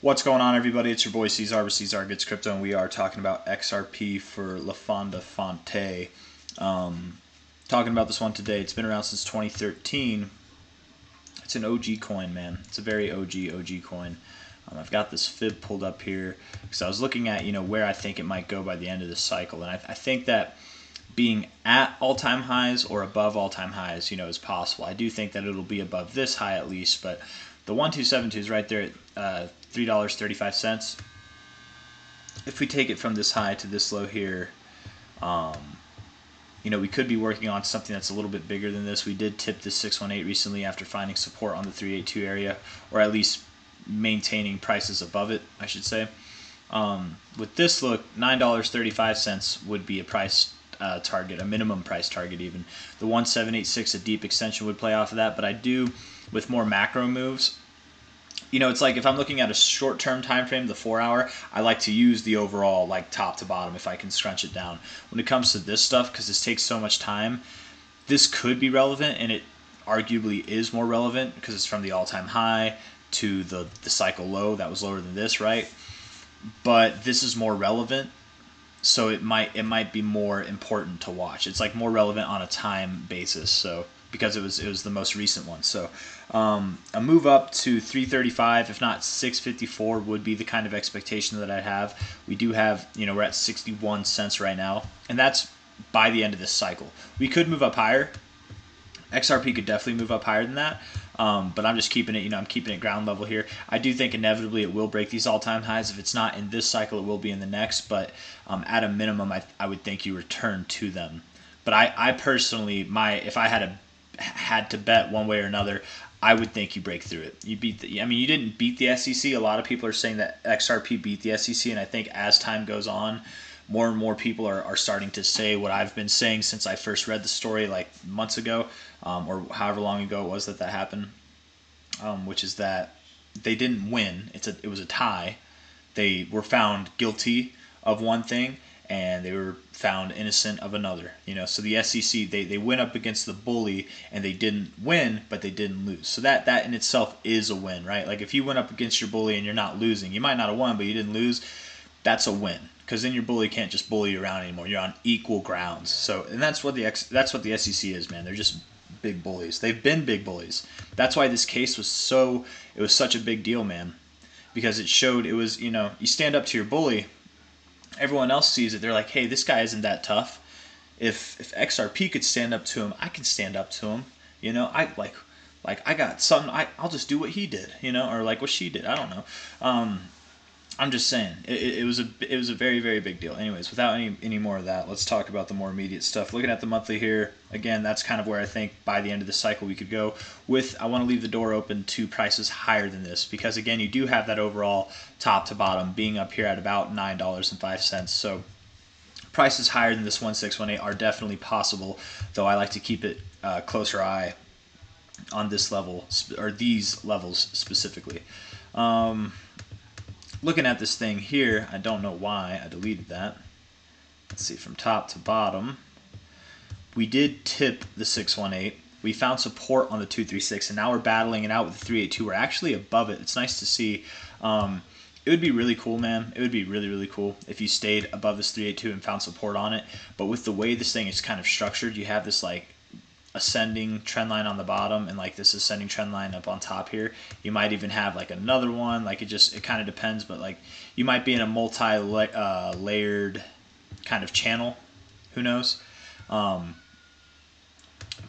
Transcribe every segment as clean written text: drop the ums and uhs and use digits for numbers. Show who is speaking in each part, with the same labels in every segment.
Speaker 1: What's going on, everybody? It's your boy C-Zar with C-Zar Gets Crypto, and we are talking about XRP for La Fonda Fonte. Talking about this one today. It's been around since 2013. It's an OG coin, man. It's a very OG coin. I've got this fib pulled up here because I was looking at where I think it might go by the end of this cycle, and I think that being at all-time highs or above all-time highs, is possible. I do think that it'll be above this high at least, but the 1272 is right there at $3.35. If we take it from this high to this low here, we could be working on something that's a little bit bigger than this. We did tip this 618 recently after finding support on the 382 area, or at least maintaining prices above it, I should say. With this look, $9.35 would be a price target, a minimum price target even. The 1786, a deep extension, would play off of that, but I do, with more macro moves, it's like if I'm looking at a short-term time frame, the 4-hour, I like to use the overall like top to bottom if I can scrunch it down. When it comes to this stuff, because this takes so much time, this could be relevant, and it arguably is more relevant because it's from the all-time high to the cycle low that was lower than this, right? But this is more relevant, so it might be more important to watch. It's like more relevant on a time basis, so because it was the most recent one. So a move up to 335, if not 654, would be the kind of expectation that I'd have. We do have, we're at 61 cents right now, and that's by the end of this cycle. We could move up higher. XRP could definitely move up higher than that. But I'm just keeping it, I'm keeping it ground level here. I do think inevitably it will break these all-time highs. If it's not in this cycle, it will be in the next. But at a minimum, I would think you return to them. But I personally, if I had to bet one way or another, I would think you break through it. You didn't beat the SEC. A lot of people are saying that XRP beat the SEC, and I think as time goes on, more and more people are starting to say what I've been saying since I first read the story like months ago, or however long ago it was that happened, which is that they didn't win. It was a tie. They were found guilty of one thing, and they were found innocent of another. So the SEC, they went up against the bully, and they didn't win, but they didn't lose. So that in itself is a win, right? Like if you went up against your bully and you're not losing, you might not have won, but you didn't lose. That's a win, because then your bully can't just bully you around anymore. You're on equal grounds. So, and that's what the SEC is, man. They're just big bullies. They've been big bullies. That's why this case was such a big deal, man, because it showed you stand up to your bully, everyone else sees it. They're like, hey, this guy isn't that tough. If XRP could stand up to him, I can stand up to him. I got something. I'll just do what he did, or like what she did. I don't know. I'm just saying it was a very, very big deal. Anyways, without any more of that, let's talk about the more immediate stuff. Looking at the monthly here, again, that's kind of where I think by the end of the cycle we could go. I want to leave the door open to prices higher than this, because again, you do have that overall top to bottom being up here at about $9.05. So prices higher than this 1618 are definitely possible, though I like to keep it closer eye on this level, or these levels specifically. Looking at this thing here, I don't know why I deleted that. Let's see, from top to bottom, we did tip the 618. We found support on the 236, and now we're battling it out with the 382. We're actually above it. It's nice to see. It would be really cool, man. It would be really, really cool if you stayed above this 382 and found support on it. But with the way this thing is kind of structured, you have this like ascending trend line on the bottom and like this ascending trend line up on top here. You might even have like another one. Like it kind of depends, but like you might be in a multi-layered kind of channel. Who knows? But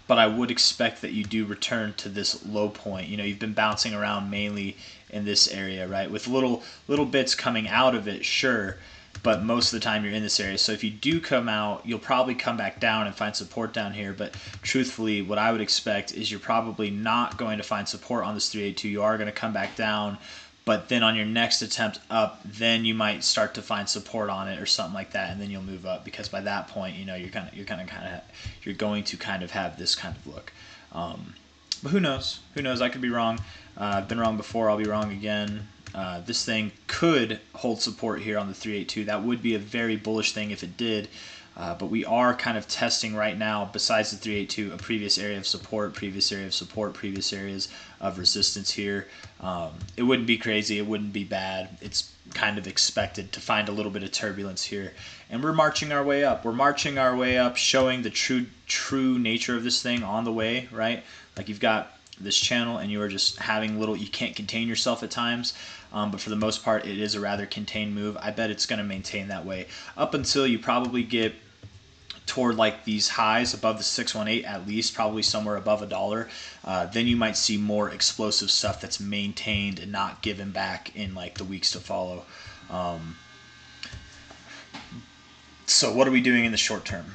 Speaker 1: I would expect that you do return to this low point. You've been bouncing around mainly in this area, right? With little bits coming out of it, sure. But most of the time you're in this area. So if you do come out, you'll probably come back down and find support down here. But truthfully, what I would expect is you're probably not going to find support on this 382. You are going to come back down, but then on your next attempt up, then you might start to find support on it or something like that, and then you'll move up, because by that point, you're going to kind of have this kind of look. But who knows? Who knows? I could be wrong. I've been wrong before. I'll be wrong again. This thing could hold support here on the 382. That would be a very bullish thing if it did. But we are kind of testing right now, besides the 382, a previous area of support, previous area of support, previous areas of resistance here. It wouldn't be crazy. It wouldn't be bad. It's kind of expected to find a little bit of turbulence here. And we're marching our way up. We're marching our way up, showing the true nature of this thing on the way, right? Like you've got this channel and you are just having you can't contain yourself at times. But for the most part, it is a rather contained move. I bet it's going to maintain that way up until you probably get toward like these highs above the 618, at least probably somewhere above $1. Then you might see more explosive stuff that's maintained and not given back in like the weeks to follow. So what are we doing in the short term?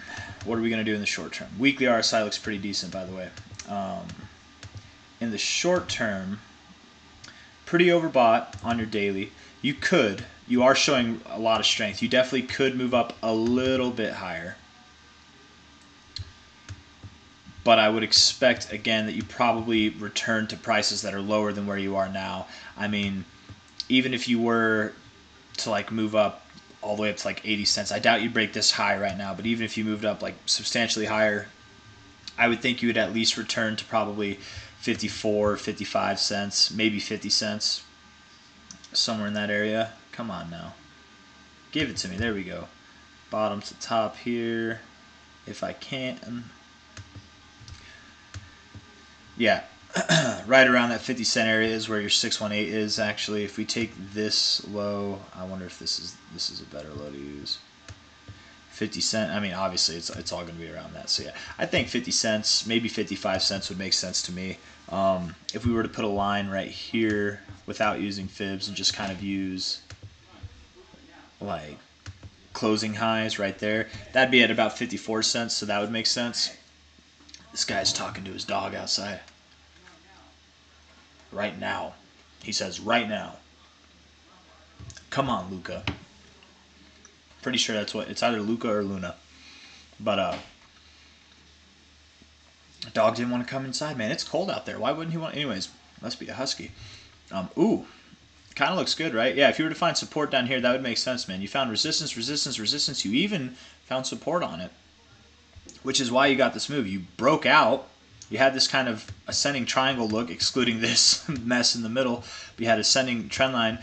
Speaker 1: What are we going to do in the short term? Weekly RSI looks pretty decent, by the way. In the short term, pretty overbought on your daily. You are showing a lot of strength. You definitely could move up a little bit higher. But I would expect, again, that you probably return to prices that are lower than where you are now. I mean, even if you were to like move up all the way up to like 80 cents, I doubt you'd break this high right now, but even if you moved up like substantially higher, I would think you would at least return to probably 54, 55 cents, maybe 50 cents, somewhere in that area. Come on now. Give it to me. There we go. Bottom to top here, if I can. Yeah, right around that 50 cent area is where your 618 is actually. If we take this low, I wonder if this is a better low to use. 50 cent. I mean, obviously it's all going to be around that. So yeah, I think 50 cents, maybe 55 cents would make sense to me. If we were to put a line right here without using fibs and just kind of use like closing highs right there, that'd be at about 54 cents. So that would make sense. This guy's talking to his dog outside. Right now. He says, right now. Come on, Luca. Pretty sure that's what, it's either Luca or Luna. But, dog didn't want to come inside, man. It's cold out there. Why wouldn't he want, anyways, must be a husky. Ooh. Kind of looks good, right? Yeah, if you were to find support down here, that would make sense, man. You found resistance, resistance, resistance. You even found support on it, which is why you got this move. You broke out. You had this kind of ascending triangle look, excluding this mess in the middle. But you had ascending trend line.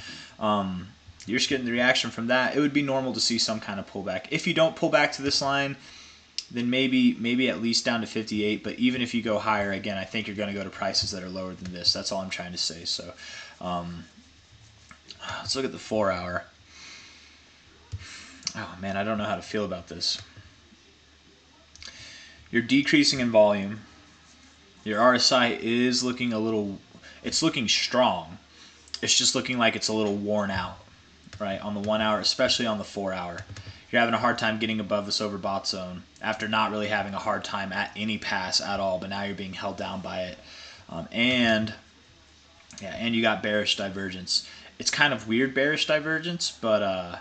Speaker 1: You're just getting the reaction from that. It would be normal to see some kind of pullback. If you don't pull back to this line, then maybe at least down to 58. But even if you go higher, again, I think you're going to go to prices that are lower than this. That's all I'm trying to say. So let's look at the 4 hour. Oh, man, I don't know how to feel about this. You're decreasing in volume. Your RSI is looking it's looking strong. It's just looking like it's a little worn out, right? On the 1 hour, especially on the 4 hour. You're having a hard time getting above this overbought zone after not really having a hard time at any pass at all, but now you're being held down by it. And you got bearish divergence. It's kind of weird bearish divergence, but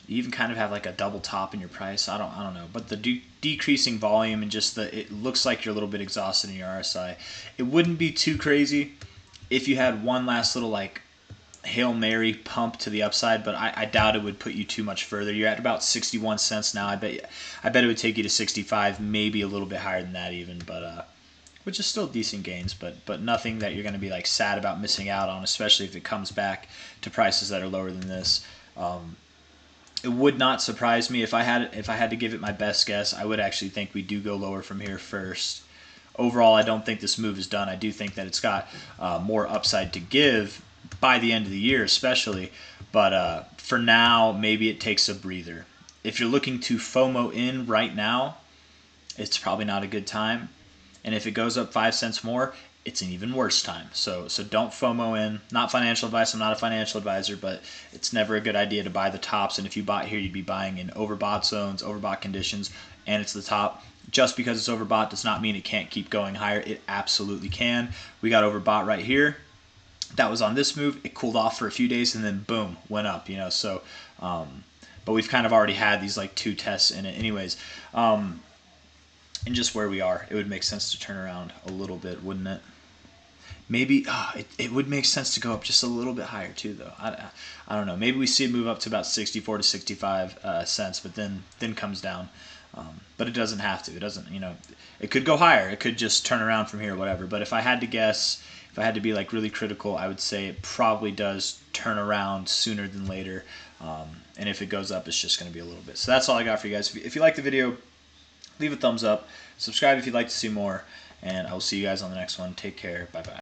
Speaker 1: you even kind of have like a double top in your price. I don't know. But the decreasing volume and just it looks like you're a little bit exhausted in your RSI. It wouldn't be too crazy if you had one last little like Hail Mary pump to the upside, but I doubt it would put you too much further. You're at about 61 cents now. I bet it would take you to 65, maybe a little bit higher than that even, but which is still decent gains, but nothing that you're going to be like sad about missing out on, especially if it comes back to prices that are lower than this. It would not surprise me if I had to give it my best guess. I would actually think we do go lower from here first. Overall, I don't think this move is done. I do think that it's got more upside to give by the end of the year, especially. But for now, maybe it takes a breather. If you're looking to FOMO in right now, it's probably not a good time. And if it goes up 5 cents more, it's an even worse time. So don't FOMO in. Not financial advice. I'm not a financial advisor, but it's never a good idea to buy the tops. And if you bought here, you'd be buying in overbought zones, overbought conditions, and it's the top. Just because it's overbought does not mean it can't keep going higher. It absolutely can. We got overbought right here. That was on this move. It cooled off for a few days and then boom, went up. So but we've kind of already had these like 2 tests in it, anyways. And just where we are, it would make sense to turn around a little bit, wouldn't it? maybe it would make sense to go up just a little bit higher too, though. I don't know. Maybe we see it move up to about 64 to 65 cents, but then comes down. But it doesn't have to. It doesn't. It could go higher. It could just turn around from here, whatever. But if I had to guess, if I had to be like really critical, I would say it probably does turn around sooner than later. And if it goes up, it's just going to be a little bit. So that's all I got for you guys. If you like the video, leave a thumbs up. Subscribe if you'd like to see more. And I will see you guys on the next one. Take care. Bye-bye.